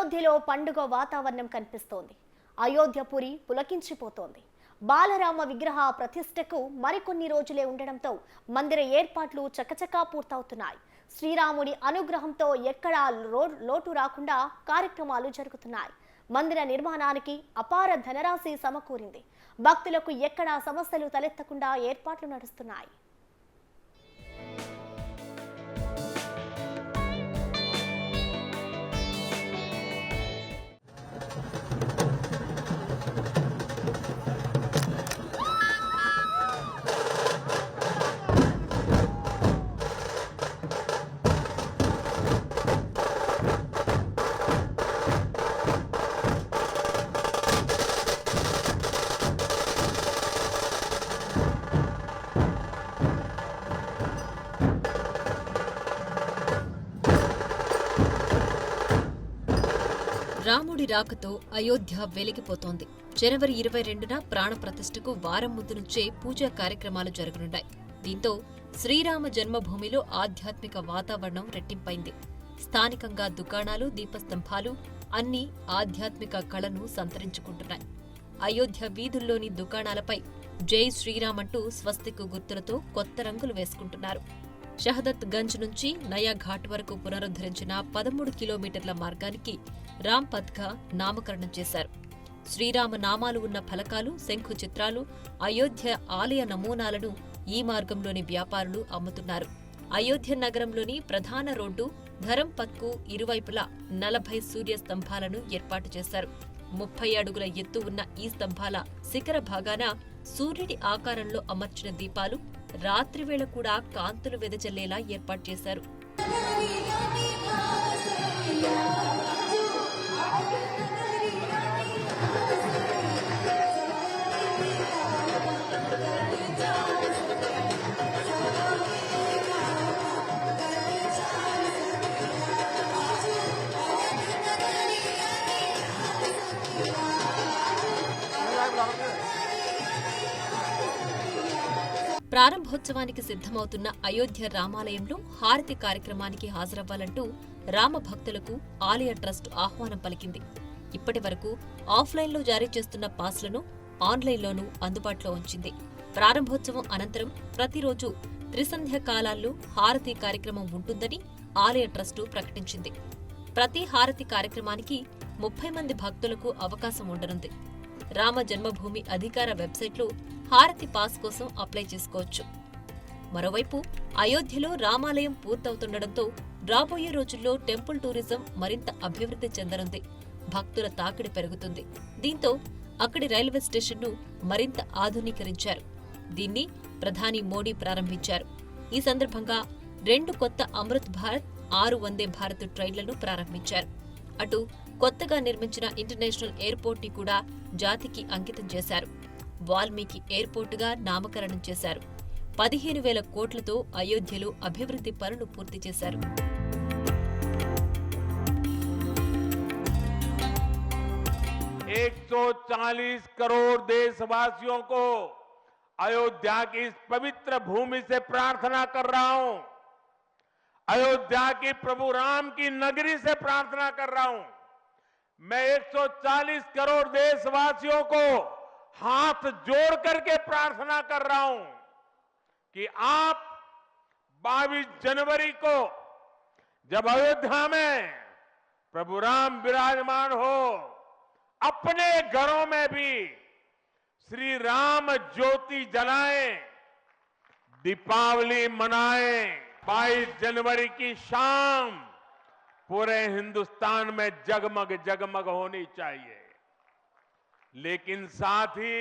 అయోధ్యలో పండుగ వాతావరణం కనిపిస్తోంది. అయోధ్యపురి పులకించిపోతోంది. బాలరామ విగ్రహ ప్రతిష్టకు మరికొన్ని రోజులే ఉండడంతో మందిర ఏర్పాట్లు చకచకా పూర్తవుతున్నాయి. శ్రీరాముడి అనుగ్రహంతో ఎక్కడా లోటు రాకుండా కార్యక్రమాలు జరుగుతున్నాయి. మందిర నిర్మాణానికి అపార ధనరాశి సమకూరింది. భక్తులకు ఎక్కడా సమస్యలు తలెత్తకుండా ఏర్పాట్లు నడుస్తున్నాయి. రాముడి రాకతో అయోధ్య వెలిగిపోతోంది. జనవరి 22న ప్రాణప్రతిష్ఠకు వారం ముందు నుంచే పూజా కార్యక్రమాలు జరగనున్నాయి. దీంతో శ్రీరామ జన్మభూమిలో ఆధ్యాత్మిక వాతావరణం రెట్టింపైంది. స్థానికంగా దుకాణాలు, దీపస్తంభాలు అన్నీ ఆధ్యాత్మిక కళను సంతరించుకుంటున్నాయి. అయోధ్య వీధుల్లోని దుకాణాలపై జై శ్రీరామ్ అంటూ స్వస్తిక్ గుర్తులతో కొత్త రంగులు వేసుకుంటున్నారు. షహదత్ గంజ్ నుంచి నయా ఘాట్ వరకు పునరుద్ధరించిన 13 కిలోమీటర్ల మార్గానికి రామ్ పథ్గా నామకరణం చేశారు. శ్రీరామ నామాలు ఉన్న ఫలకాలు, శంఖు చిత్రాలు, అయోధ్య ఆలయ నమూనాలను ఈ మార్గంలోని వ్యాపారులు అమ్ముతున్నారు. అయోధ్య నగరంలోని ప్రధాన రోడ్డు ధరంపథ్కు ఇరువైపులా 40 సూర్య స్తంభాలను ఏర్పాటు చేశారు. 30 అడుగుల ఎత్తు ఉన్న ఈ స్తంభాల శిఖర భాగాన సూర్యుడి ఆకారంలో అమర్చిన దీపాలు రాత్రివేళ కూడా కాంతులు వెదజల్లేలా ఏర్పాటు చేశారు. ప్రారంభోత్సవానికి సిద్ధమవుతున్న అయోధ్య రామాలయంలో హారతి కార్యక్రమానికి హాజరవ్వాలంటూ రామభక్తులకు ఆలయ ట్రస్ట్ ఆహ్వానం పలికింది. ఇప్పటి వరకు ఆఫ్లైన్లో జారీ చేస్తున్న పాస్లను ఆన్లైన్లోనూ అందుబాటులో ఉంచింది. ప్రారంభోత్సవం అనంతరం ప్రతిరోజు త్రిసంధ్య కాలాల్లో హారతి కార్యక్రమం ఉంటుందని ఆలయ ట్రస్టు ప్రకటించింది. ప్రతి హారతి కార్యక్రమానికి 30 మంది భక్తులకు అవకాశం ఉండనుంది. రామ జన్మభూమి అధికార వెబ్సైట్లో హారతి పాస్ కోసం అప్లై చేసుకోవచ్చు. మరోవైపు అయోధ్యలో రామాలయం పూర్తవుతుండటంతో రాబోయే రోజుల్లో టెంపుల్ టూరిజం మరింత అభివృద్ధి చెందనుంది. భక్తుల తాకిడి పెరుగుతుంది. దీంతో అక్కడి రైల్వే స్టేషన్ను మరింత ఆధునీకరించారు. దీన్ని ప్రధాని మోడీ ప్రారంభించారు. ఈ సందర్భంగా 2 కొత్త అమృత్ భారత్, 6 వందే భారత్ ట్రైన్లను ప్రారంభించారు. అటు కొత్తగా నిర్మించిన ఇంటర్నేషనల్ ఎయిర్పోర్ట్ ని కూడా జాతికి అంకితం చేశారు. వాల్మీకి ఎయిర్పోర్టుగా నామకరణం చేశారు. 15,000 కోట్లతో అయోధ్యలో అభివృద్ధి పనులు పూర్తి చేశారు. ₹140 करोड़ देशवासियों को अयोध्या की इस पवित्र भूमि से प्रार्थना कर रहा हूं। अयोध्या की प्रभु राम की नगरी से प्रार्थना कर रहा हूं। मैं 140 करोड़ देशवासियों को हाथ जोड़ करके प्रार्थना कर रहा हूं कि आप 22 जनवरी को जब अयोध्या में प्रभु राम विराजमान हो, अपने घरों में भी श्री राम ज्योति जलाएं, दीपावली मनाएं। 22 जनवरी की शाम पूरे हिंदुस्तान में जगमग जगमग होनी चाहिए। लेकिन साथ ही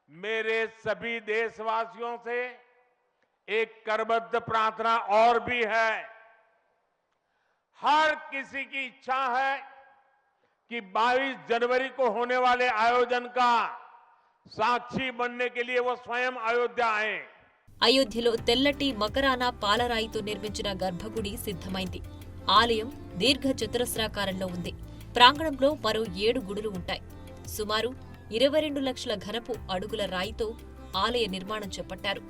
मेरे सभी देशवासियों से एक करबद्ध प्रार्थना और भी है। हर किसी की इच्छा है कि 22 जनवरी को होने वाले आयोजन का साक्षी बनने के लिए वो स्वयं अयोध्या आए। అయోధ్యలో తెల్లటి మకరాన పాలరాయితో నిర్మించిన గర్భగుడి సిద్ధమైంది. ఆలయం దీర్ఘ చతురస్రాకారంలో ఉంది. ప్రాంగణంలో మరో 7 గుడులు ఉంటాయి. సుమారు 22 లక్షల ఘనపు అడుగుల రాయితో ఆలయ నిర్మాణం చేపట్టారు.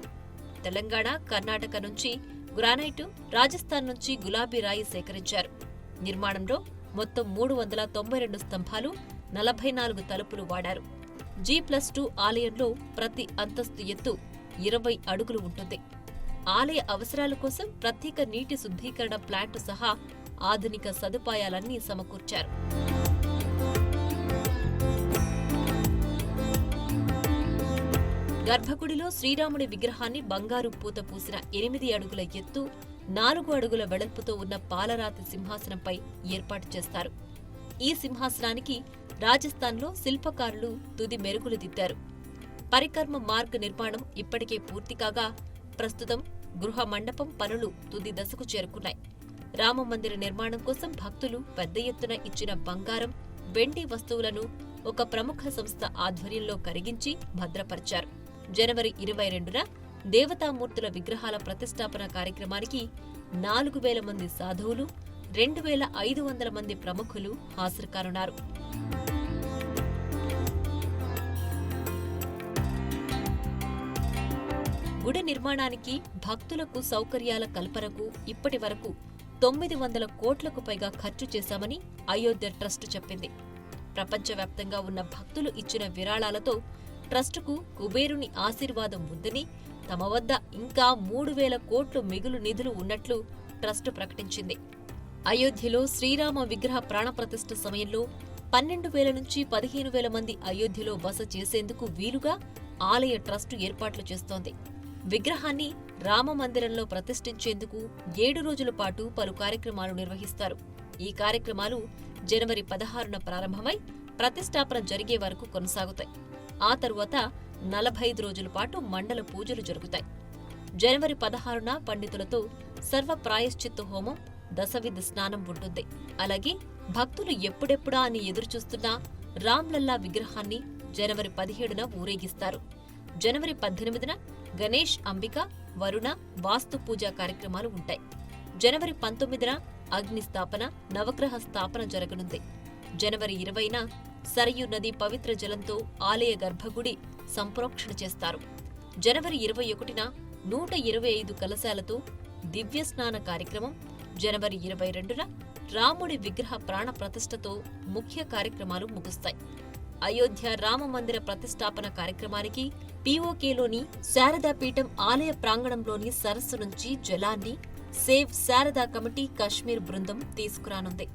తెలంగాణ, కర్ణాటక నుంచి గ్రానైటు, రాజస్థాన్ నుంచి గులాబీ రాయి సేకరించారు. నిర్మాణంలో మొత్తం 392 స్తంభాలు, 44 తలుపులు వాడారు. G+2 ఆలయంలో ప్రతి అంతస్తు ఎత్తు 20 అడుగులు ఉంటుంది. ఆలయ అవసరాల కోసం ప్రత్యేక నీటి శుద్ధీకరణ ప్లాంట్ సహా ఆధునిక సదుపాయాలన్నీ సమకూర్చారు. గర్భగుడిలో శ్రీరాముడి విగ్రహాన్ని బంగారు పూత పూసిన 8 అడుగుల ఎత్తు, 4 అడుగుల వెడల్పుతో ఉన్న పాలరాతి సింహాసనంపై ఏర్పాటు చేస్తారు. ఈ సింహాసనానికి రాజస్థాన్లో శిల్పకారులు తుది మెరుగులు దిద్దారు. పరికర్మ మార్గ్ నిర్మాణం ఇప్పటికే పూర్తి కాగా ప్రస్తుతం గృహ మండపం పనులు తుది దశకు చేరుకున్నాయి. రామమందిర నిర్మాణం కోసం భక్తులు పెద్ద ఎత్తున ఇచ్చిన బంగారం, వెండి వస్తువులను ఒక ప్రముఖ సంస్థ ఆధ్వర్యంలో కరిగించి భద్రపరిచారు. జనవరి 22న దేవతామూర్తుల విగ్రహాల ప్రతిష్టాపన కార్యక్రమానికి 4,000 మంది సాధువులు, 2,500 మంది ప్రముఖులు హాజరు కానున్నారు. గుడి నిర్మాణానికి, భక్తులకు సౌకర్యాల కల్పనకు ఇప్పటి వరకు 900 కోట్లకు పైగా ఖర్చు చేశామని అయోధ్య ట్రస్ట్ చెప్పింది. ప్రపంచవ్యాప్తంగా ఉన్న భక్తులు ఇచ్చిన విరాళాలతో ట్రస్టుకు కుబేరుని ఆశీర్వాదం ఉందని, తమ వద్ద ఇంకా 3,000 కోట్లు మిగులు నిధులు ఉన్నట్లు ట్రస్టు ప్రకటించింది. అయోధ్యలో శ్రీరామ విగ్రహ ప్రాణప్రతిష్ఠ సమయంలో 12,000 నుంచి 15,000 మంది అయోధ్యలో బస చేసేందుకు వీలుగా ఆలయ ట్రస్టు ఏర్పాట్లు చేస్తోంది. విగ్రహాన్ని రామమందిరంలో ప్రతిష్ఠించేందుకు 7 రోజుల పాటు పలు కార్యక్రమాలు నిర్వహిస్తారు. ఈ కార్యక్రమాలు జనవరి 16న ప్రారంభమై ప్రతిష్టాపన జరిగే వరకు కొనసాగుతాయి. ఆ తరువాత 45 రోజుల పాటు మండల పూజలు జరుగుతాయి. జనవరి 16న పండితులతో సర్వ ప్రాయశ్చిత్త హోమం, దశవిధ స్నానం ఉంటుంది. అలాగే భక్తులు ఎప్పుడెప్పుడా అని ఎదురుచూస్తున్న రామ్లల్లా విగ్రహాన్ని జనవరి 17న ఊరేగిస్తారు. జనవరి 18న గణేష్, అంబిక, వరుణ వాస్తు పూజా కార్యక్రమాలు ఉంటాయి. జనవరి 19న అగ్ని స్థాపన, నవగ్రహ స్థాపన జరగనుంది. జనవరి 20న సరయూ నది పవిత్ర జలంతో ఆలయ గర్భగుడి సంప్రోక్షణ చేస్తారు. జనవరి 21న 125 కలశాలతో దివ్య స్నాన కార్యక్రమం, జనవరి 22న రాముడి విగ్రహ ప్రాణ ప్రతిష్ఠతో ముఖ్య కార్యక్రమాలు ముగుస్తాయి. అయోధ్య రామమందిర ప్రతిష్టాపన కార్యక్రమానికి పీఓకేలోని శారదాపీఠం ఆలయ ప్రాంగణంలోని సరస్సు నుంచి జలాన్ని సేవ్ శారదా కమిటీ కాశ్మీర్ బృందం తీసుకురానుంది.